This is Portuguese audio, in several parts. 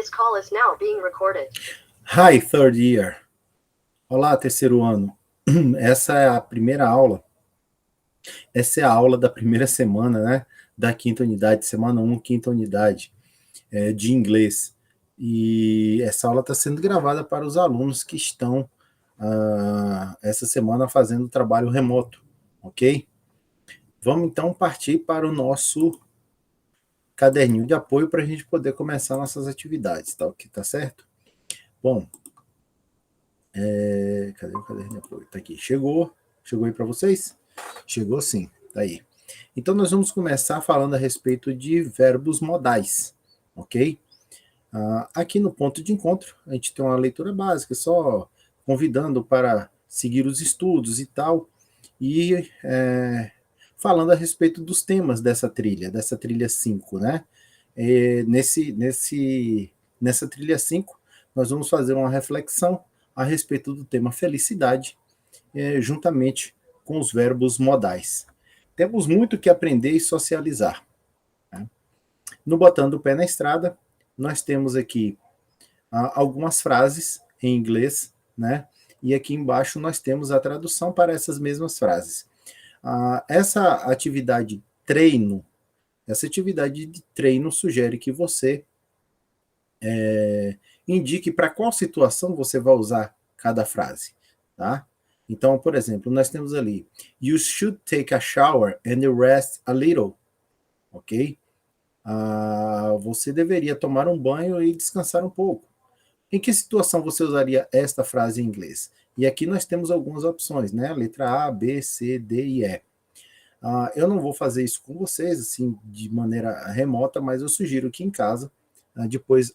This call is now being recorded. Hi, third year. Olá, terceiro ano. Essa é a primeira aula. Essa é a aula da primeira semana, né? Da quinta unidade, semana 1, quinta unidade de inglês. E essa aula está sendo gravada para os alunos que estão essa semana fazendo trabalho remoto, ok? Vamos então partir para o nosso caderninho de apoio para a gente poder começar nossas atividades, tá? Ok, tá certo? Bom, cadê o caderno de apoio? Tá aqui. Chegou aí para vocês? Chegou sim, tá aí. Então nós vamos começar falando a respeito de verbos modais, ok? Aqui no ponto de encontro, a gente tem uma leitura básica, só convidando para seguir os estudos e tal, e falando a respeito dos temas dessa trilha 5, né? Nessa trilha 5, nós vamos fazer uma reflexão a respeito do tema felicidade, juntamente com os verbos modais. Temos muito que aprender e socializar. Né? No Botando o Pé na Estrada, nós temos aqui algumas frases em inglês, né? E aqui embaixo nós temos a tradução para essas mesmas frases. Essa atividade de treino sugere que você indique para qual situação você vai usar cada frase, tá? Então, por exemplo, nós temos ali, you should take a shower and rest a little, ok? Você deveria tomar um banho e descansar um pouco. Em que situação você usaria esta frase em inglês? E aqui nós temos algumas opções, né? Letra A, B, C, D e E. Eu não vou fazer isso com vocês, assim, de maneira remota, mas eu sugiro que em casa, depois,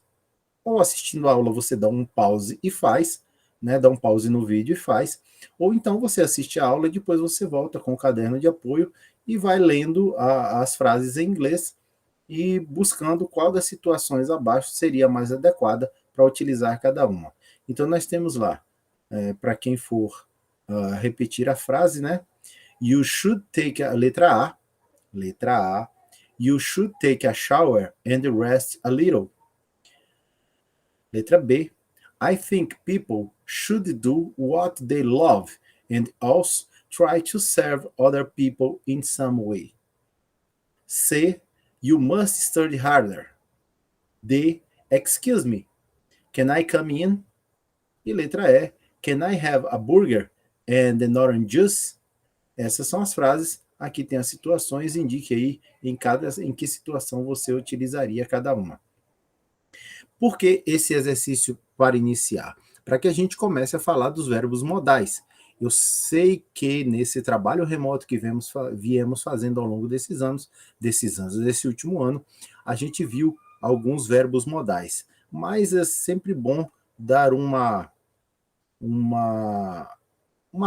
ou assistindo a aula, você dá um pause e faz, né? Dá um pause no vídeo e faz. Ou então você assiste a aula e depois você volta com o caderno de apoio e vai lendo as frases em inglês e buscando qual das situações abaixo seria mais adequada para utilizar cada uma. Então nós temos lá, para quem for repetir a frase, né? You should take a letra A, you should take a shower and rest a little. Letra B, I think people should do what they love and also try to serve other people in some way. C, you must study harder. D, excuse me, can I come in? E letra E, can I have a burger and an orange juice? Essas são as frases. Aqui tem as situações, indique aí em que situação você utilizaria cada uma. Por que esse exercício para iniciar? Para que a gente comece a falar dos verbos modais. Eu sei que nesse trabalho remoto que viemos fazendo ao longo desse último ano, a gente viu alguns verbos modais. Mas é sempre bom dar uma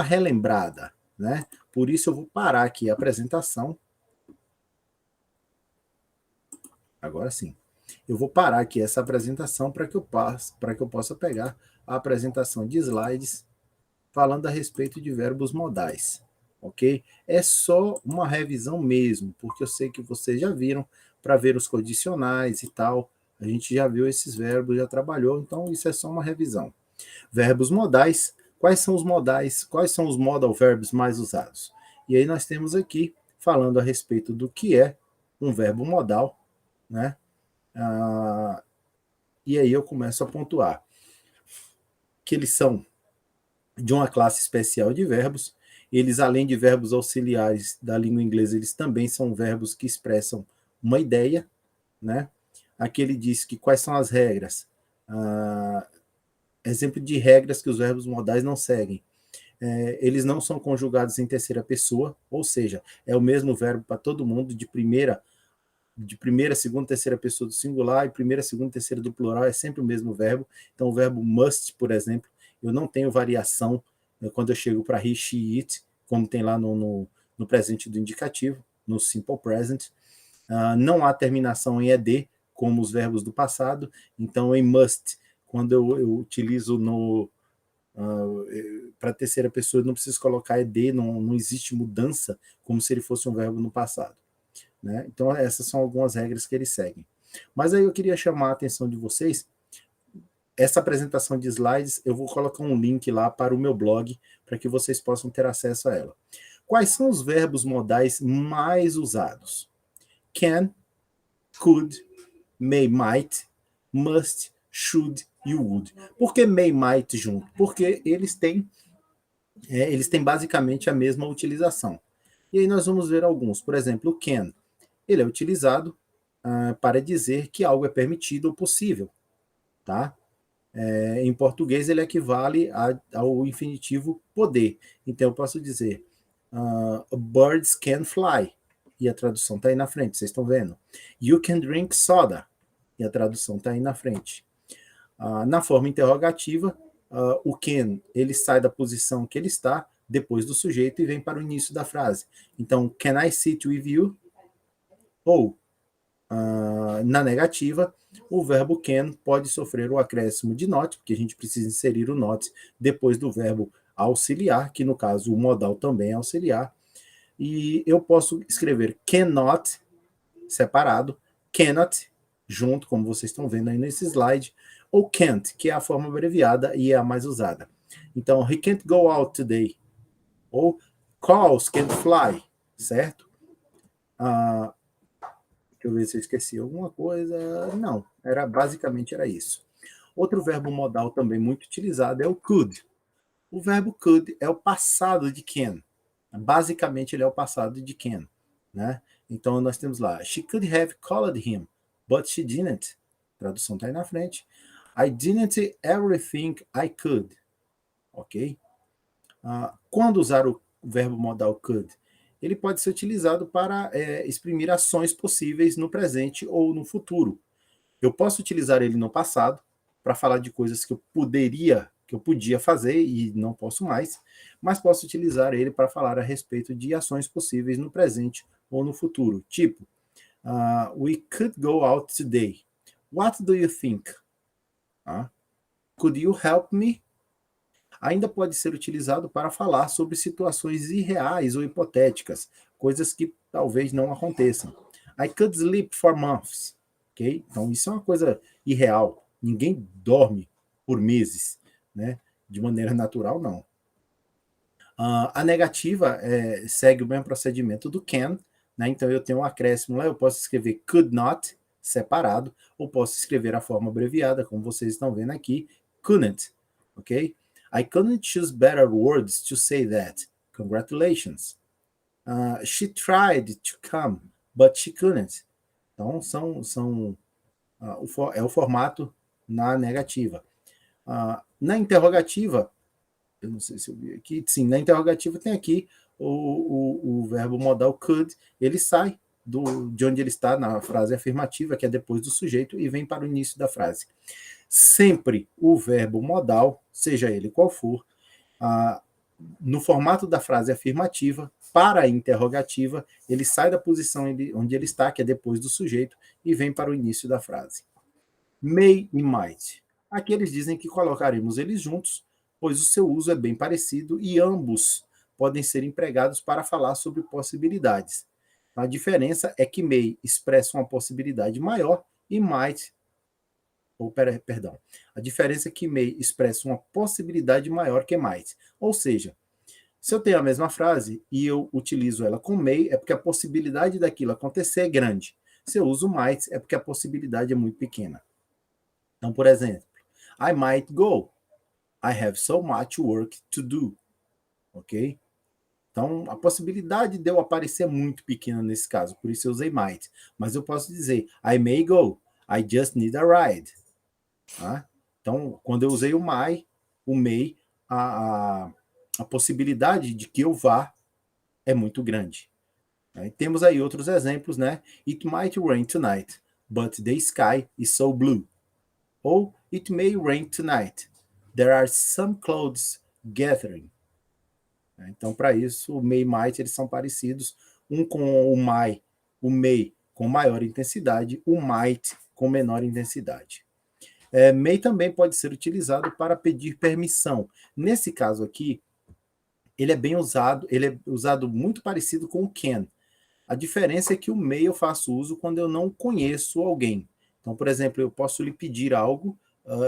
relembrada, né? Por isso eu vou parar aqui a apresentação. Agora sim. Eu vou parar aqui essa apresentação para que eu possa pegar a apresentação de slides falando a respeito de verbos modais, ok? É só uma revisão mesmo, porque eu sei que vocês já viram para ver os condicionais e tal. A gente já viu esses verbos, já trabalhou, então isso é só uma revisão. Verbos modais. Quais são os modais? Quais são os modal verbs mais usados? E aí nós temos aqui, falando a respeito do que é um verbo modal, né? E aí eu começo a pontuar que eles são de uma classe especial de verbos. Eles, além de verbos auxiliares da língua inglesa, eles também são verbos que expressam uma ideia, né? Aqui ele diz que quais são as regras. Exemplo de regras que os verbos modais não seguem. Eles não são conjugados em terceira pessoa, ou seja, é o mesmo verbo para todo mundo, de primeira, segunda, terceira pessoa do singular, e primeira, segunda, terceira do plural, é sempre o mesmo verbo. Então, o verbo must, por exemplo, eu não tenho variação quando eu chego para he, she, it, como tem lá no presente do indicativo, no simple present. Não há terminação em ed, como os verbos do passado. Então, em must, quando eu utilizo para a terceira pessoa, eu não preciso colocar ed, não existe mudança, como se ele fosse um verbo no passado. Né? Então, essas são algumas regras que eles seguem. Mas aí eu queria chamar a atenção de vocês essa apresentação de slides, eu vou colocar um link lá para o meu blog, para que vocês possam ter acesso a ela. Quais são os verbos modais mais usados? Can, could, may, might, must, should e would. Por que may, might junto? Porque eles têm basicamente a mesma utilização. E aí nós vamos ver alguns. Por exemplo, o can. Ele é utilizado para dizer que algo é permitido ou possível. Tá? Em português, ele equivale ao infinitivo poder. Então, eu posso dizer birds can fly. E a tradução está aí na frente, vocês estão vendo. You can drink soda. E a tradução está aí na frente. Na forma interrogativa, o can, ele sai da posição que ele está, depois do sujeito, e vem para o início da frase. Então, can I sit with you? Ou, na negativa, o verbo can pode sofrer o acréscimo de not, porque a gente precisa inserir o not depois do verbo auxiliar, que no caso o modal também é auxiliar. E eu posso escrever cannot, separado, cannot, junto, como vocês estão vendo aí nesse slide, ou can't, que é a forma abreviada e é a mais usada. Então, he can't go out today. Ou cows can't fly, certo? Deixa eu ver se eu esqueci alguma coisa. Não, basicamente era isso. Outro verbo modal também muito utilizado é o could. O verbo could é o passado de can. Basicamente, ele é o passado de can. Né? Então, nós temos lá, she could have called him, but she didn't. A tradução está aí na frente. I didn't everything I could. Ok? Quando usar o verbo modal could? Ele pode ser utilizado para exprimir ações possíveis no presente ou no futuro. Eu posso utilizar ele no passado para falar de coisas que eu podia fazer e não posso mais, mas posso utilizar ele para falar a respeito de ações possíveis no presente ou no futuro. Tipo, we could go out today. What do you think? Could you help me? Ainda pode ser utilizado para falar sobre situações irreais ou hipotéticas, coisas que talvez não aconteçam. I could sleep for months. Okay? Então, isso é uma coisa irreal. Ninguém dorme por meses, né? De maneira natural, não. A negativa segue o mesmo procedimento do can, né? Então, eu tenho um acréscimo lá, eu posso escrever could not, separado, ou posso escrever a forma abreviada, como vocês estão vendo aqui, couldn't, ok? I couldn't choose better words to say that. Congratulations. She tried to come, but she couldn't. Então, é o formato na negativa. Na interrogativa, eu não sei se eu vi aqui, sim, na interrogativa tem aqui o verbo modal could, ele sai de onde ele está na frase afirmativa, que é depois do sujeito, e vem para o início da frase. Sempre o verbo modal, seja ele qual for, no formato da frase afirmativa, para a interrogativa, ele sai da posição onde ele está, que é depois do sujeito, e vem para o início da frase. May e might. Aqui eles dizem que colocaremos eles juntos, pois o seu uso é bem parecido e ambos podem ser empregados para falar sobre possibilidades. A diferença é que may expressa uma possibilidade maior e might a diferença é que may expressa uma possibilidade maior que might. Ou seja, se eu tenho a mesma frase e eu utilizo ela com may, é porque a possibilidade daquilo acontecer é grande. Se eu uso might, é porque a possibilidade é muito pequena. Então, por exemplo, I might go. I have so much work to do. Ok? Então, a possibilidade de eu aparecer é muito pequena nesse caso, por isso eu usei might. Mas eu posso dizer, I may go. I just need a ride. Então, quando eu usei o may, a possibilidade de que eu vá é muito grande. Temos aí outros exemplos, né? It might rain tonight, but the sky is so blue. Ou it may rain tonight. There are some clouds gathering. Então, para isso, o may e might eles são parecidos, um com o may com maior intensidade, o might com menor intensidade. May também pode ser utilizado para pedir permissão. Nesse caso aqui, ele é usado muito parecido com o can. A diferença é que o may eu faço uso quando eu não conheço alguém. Então, por exemplo, eu posso lhe pedir algo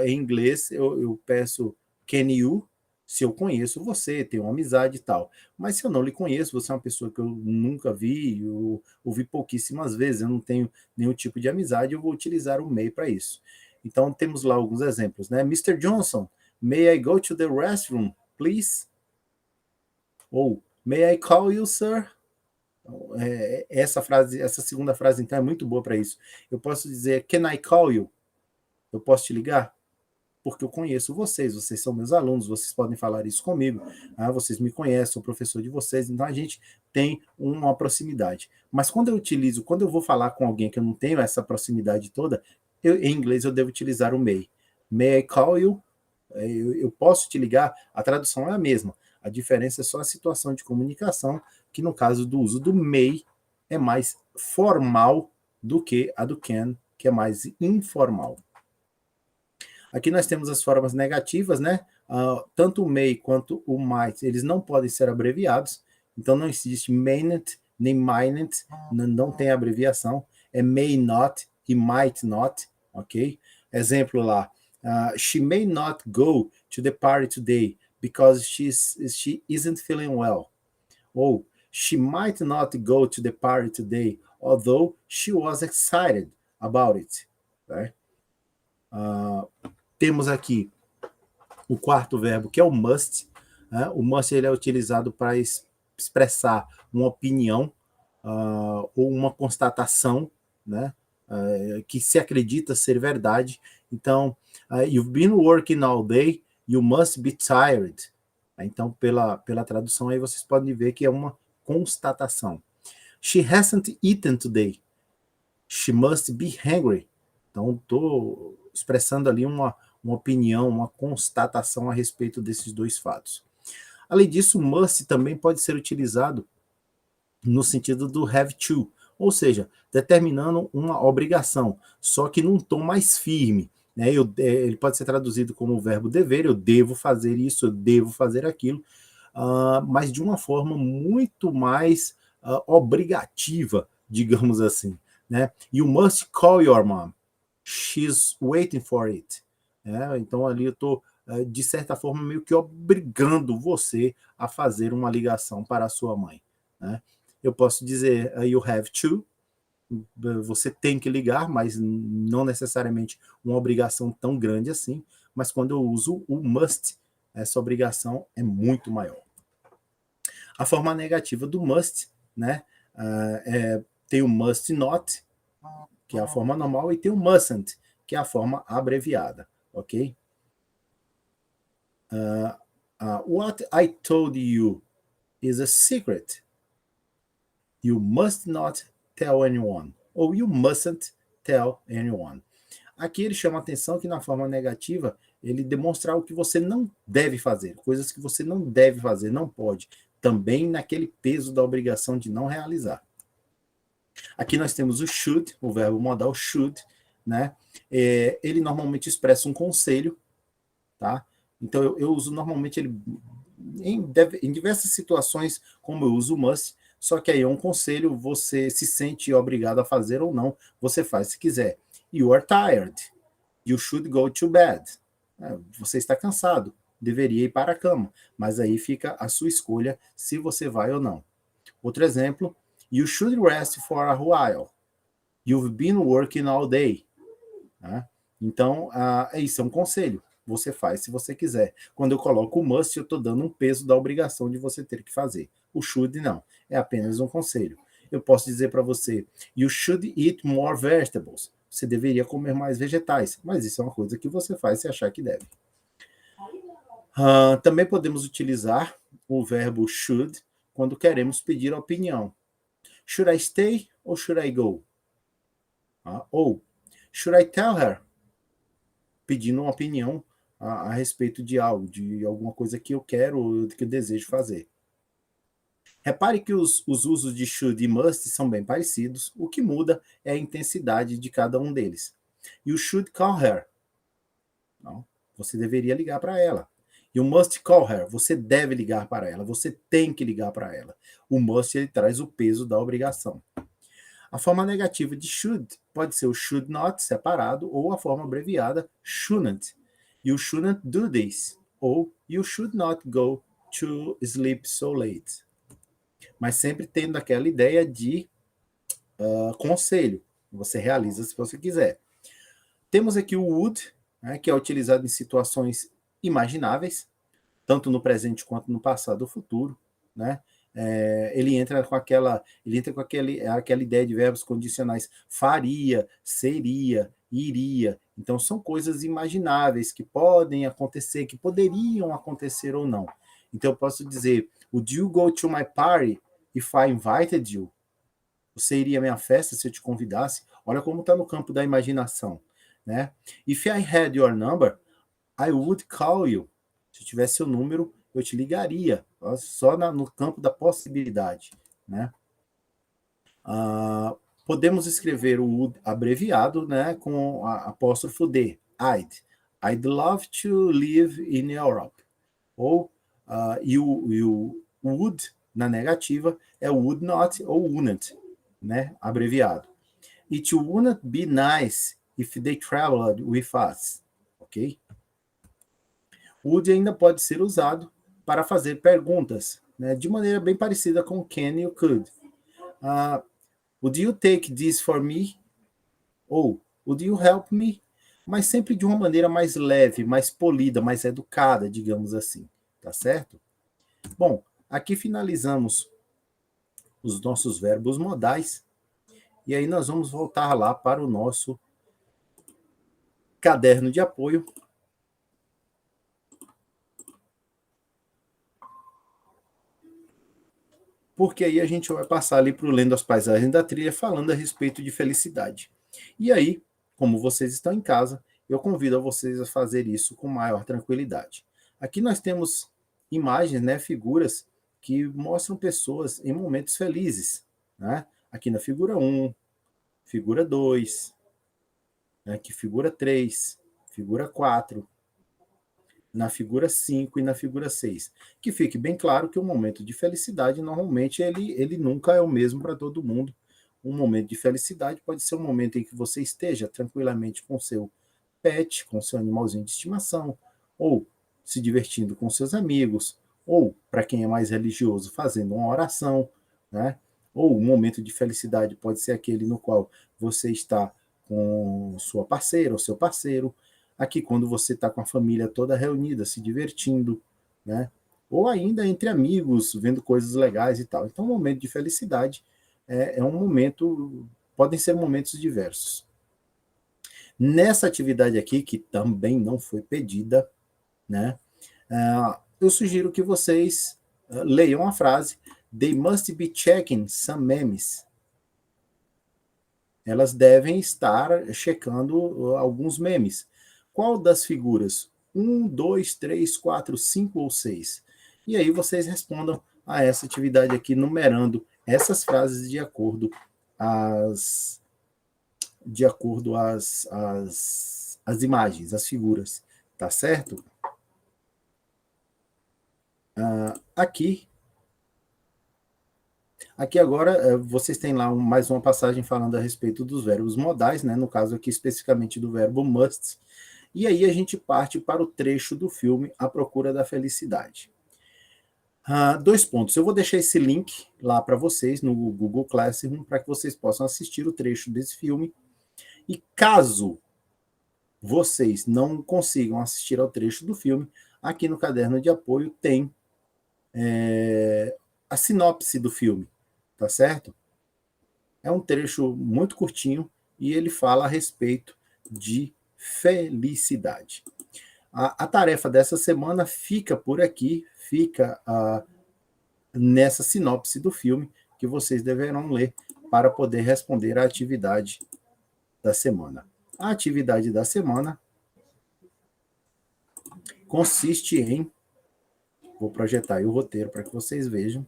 em inglês, eu peço can you, se eu conheço você, tenho uma amizade e tal. Mas se eu não lhe conheço, você é uma pessoa que eu nunca vi, eu ouvi pouquíssimas vezes, eu não tenho nenhum tipo de amizade, eu vou utilizar o may para isso. Então, temos lá alguns exemplos, né? Mr. Johnson, may I go to the restroom, please? Ou, may I call you, sir? Essa frase, essa segunda frase, então, é muito boa para isso. Eu posso dizer, can I call you? Eu posso te ligar? Porque eu conheço vocês, vocês são meus alunos, vocês podem falar isso comigo, vocês me conhecem, sou professor de vocês, então a gente tem uma proximidade. Mas quando eu vou falar com alguém que eu não tenho essa proximidade toda, em inglês eu devo utilizar o may. May I call you? Eu posso te ligar? A tradução é a mesma. A diferença é só a situação de comunicação, que no caso do uso do may é mais formal do que a do can, que é mais informal. Aqui nós temos as formas negativas, né? Tanto o may quanto o might, eles não podem ser abreviados. Então não existe mayn't nem mightn't, não tem abreviação. É may not e might not, ok? Exemplo lá. She may not go to the party today because she isn't feeling well. Ou she might not go to the party today, although she was excited about it. Right? Temos aqui o quarto verbo, que é o must. Né? O must ele é utilizado para expressar uma opinião ou uma constatação, né? Que se acredita ser verdade. Então, you've been working all day, you must be tired. Então, pela tradução aí, vocês podem ver que é uma constatação. She hasn't eaten today. She must be hungry. Então, estou expressando ali uma opinião, uma constatação a respeito desses dois fatos. Além disso, must também pode ser utilizado no sentido do have to, ou seja, determinando uma obrigação, só que num tom mais firme. Né? Ele pode ser traduzido como o verbo dever, eu devo fazer isso, eu devo fazer aquilo, mas de uma forma muito mais obrigativa, digamos assim. Né? You must call your mom. She's waiting for it. Então ali eu estou, de certa forma, meio que obrigando você a fazer uma ligação para a sua mãe. Né? Eu posso dizer you have to, você tem que ligar, mas não necessariamente uma obrigação tão grande assim, mas quando eu uso o must, essa obrigação é muito maior. A forma negativa do must, né, tem o must not, que é a forma normal, e tem o mustn't, que é a forma abreviada, ok? What I told you is a secret. You must not tell anyone. Ou you mustn't tell anyone. Aqui ele chama a atenção que na forma negativa ele demonstra o que você não deve fazer, coisas que você não deve fazer, não pode. Também naquele peso da obrigação de não realizar. Aqui nós temos o should, o verbo modal should, né? Ele normalmente expressa um conselho, tá? Então eu uso normalmente ele em diversas situações, como eu uso o must, só que aí é um conselho, você se sente obrigado a fazer ou não, você faz se quiser. You are tired. You should go to bed. Você está cansado, deveria ir para a cama, mas aí fica a sua escolha se você vai ou não. Outro exemplo, you should rest for a while. You've been working all day. Então, isso é um conselho. Você faz se você quiser. Quando eu coloco o must, eu estou dando um peso da obrigação de você ter que fazer. O should não, é apenas um conselho. Eu posso dizer para você, you should eat more vegetables. Você deveria comer mais vegetais, mas isso é uma coisa que você faz se achar que deve. Também podemos utilizar o verbo should quando queremos pedir opinião. Should I stay or should I go? Ou, should I tell her? Pedindo uma opinião a respeito de algo, de alguma coisa que eu quero, que eu desejo fazer. Repare que os usos de should e must são bem parecidos, o que muda é a intensidade de cada um deles. You should call her. Não, você deveria ligar para ela. You must call her. Você deve ligar para ela. Você tem que ligar para ela. O must ele traz o peso da obrigação. A forma negativa de should pode ser o should not, separado, ou a forma abreviada shouldn't. You shouldn't do this. Ou you should not go to sleep so late. Mas sempre tendo aquela ideia de conselho. Você realiza se você quiser. Temos aqui o would, né, que é utilizado em situações imagináveis, tanto no presente quanto no passado ou futuro, né? Ele entra com aquela ideia de verbos condicionais faria, seria, iria. Então são coisas imagináveis que podem acontecer, que poderiam acontecer ou não. Então eu posso dizer, would you go to my party if I invited you? Você iria à minha festa se eu te convidasse? Olha como está no campo da imaginação, né? If I had your number, I would call you. Se eu tivesse seu número, eu te ligaria. Só no campo da possibilidade, né? Podemos escrever o would abreviado, né, com a apóstrofo D. I'd love to live in Europe. Ou o would, na negativa, é would not ou wouldn't, né, abreviado. It wouldn't be nice if they traveled with us. Ok? Would ainda pode ser usado para fazer perguntas, né, de maneira bem parecida com can e o could. Would you take this for me? Ou would you help me? Mas sempre de uma maneira mais leve, mais polida, mais educada, digamos assim. Tá certo? Bom, aqui finalizamos os nossos verbos modais. E aí nós vamos voltar lá para o nosso caderno de apoio. Porque aí a gente vai passar ali para o Lendo as Paisagens da Trilha, falando a respeito de felicidade. E aí, como vocês estão em casa, eu convido a vocês a fazer isso com maior tranquilidade. Aqui nós temos imagens, né, figuras que mostram pessoas em momentos felizes, né? Aqui na figura 1, figura 2, aqui figura 3, figura 4, na figura 5 e na figura 6. Que fique bem claro que o momento de felicidade, normalmente, ele nunca é o mesmo para todo mundo. Um momento de felicidade pode ser um momento em que você esteja tranquilamente com seu pet, com seu animalzinho de estimação, ou se divertindo com seus amigos, ou, para quem é mais religioso, fazendo uma oração, né? Ou um momento de felicidade pode ser aquele no qual você está com sua parceira ou seu parceiro, aqui quando você está com a família toda reunida, se divertindo, né? Ou ainda entre amigos, vendo coisas legais e tal. Então, um momento de felicidade é um momento, podem ser momentos diversos. Nessa atividade aqui, que também não foi pedida, né? Eu sugiro que vocês leiam a frase They must be checking some memes. Elas devem estar checando alguns memes. Qual das figuras? 1, 2, 3, 4, 5 ou 6? E aí vocês respondam a essa atividade aqui, numerando essas frases de acordo às imagens, as figuras. Tá certo? Aqui agora vocês têm lá mais uma passagem falando a respeito dos verbos modais, né? No caso aqui especificamente do verbo must. E aí a gente parte para o trecho do filme A Procura da Felicidade. 2 pontos. Eu vou deixar esse link lá para vocês no Google Classroom para que vocês possam assistir o trecho desse filme. E caso vocês não consigam assistir ao trecho do filme, aqui no caderno de apoio tem a sinopse do filme, tá certo? É um trecho muito curtinho e ele fala a respeito de felicidade. A tarefa dessa semana fica por aqui, fica nessa sinopse do filme que vocês deverão ler para poder responder à atividade da semana. A atividade da semana consiste em... Vou projetar aí o roteiro para que vocês vejam.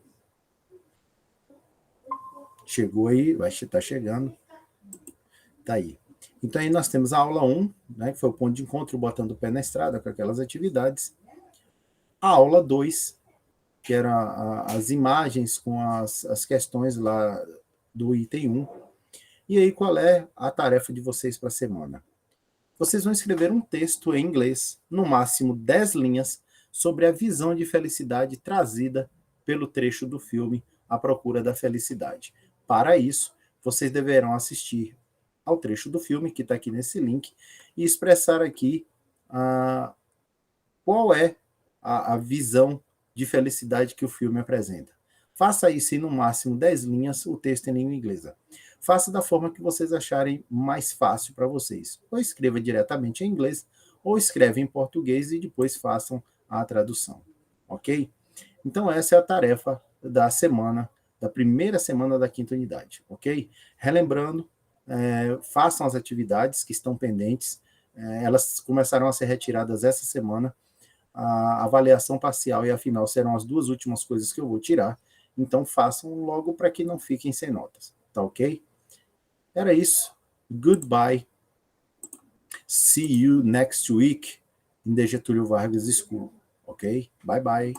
Chegou aí, vai estar chegando. Tá aí. Então aí nós temos a aula 1, né, que foi o ponto de encontro, botando o pé na estrada com aquelas atividades. A aula 2, que era as imagens com as questões lá do item 1. E aí, qual é a tarefa de vocês para a semana? Vocês vão escrever um texto em inglês, no máximo 10 linhas, sobre a visão de felicidade trazida pelo trecho do filme A Procura da Felicidade. Para isso, vocês deverão assistir ao trecho do filme, que está aqui nesse link, e expressar aqui qual é a visão de felicidade que o filme apresenta. Faça isso em no máximo 10 linhas, o texto em língua inglesa. Faça da forma que vocês acharem mais fácil para vocês. Ou escreva diretamente em inglês, ou escreva em português e depois façam a tradução. Ok? Então essa é a tarefa da semana, da primeira semana da quinta unidade. Ok? Relembrando, façam as atividades que estão pendentes. Elas começarão a ser retiradas essa semana. A avaliação parcial e a final serão as duas últimas coisas que eu vou tirar. Então façam logo para que não fiquem sem notas. Tá ok? Era isso. Goodbye. See you next week in the Getúlio Vargas School. Ok? Bye bye.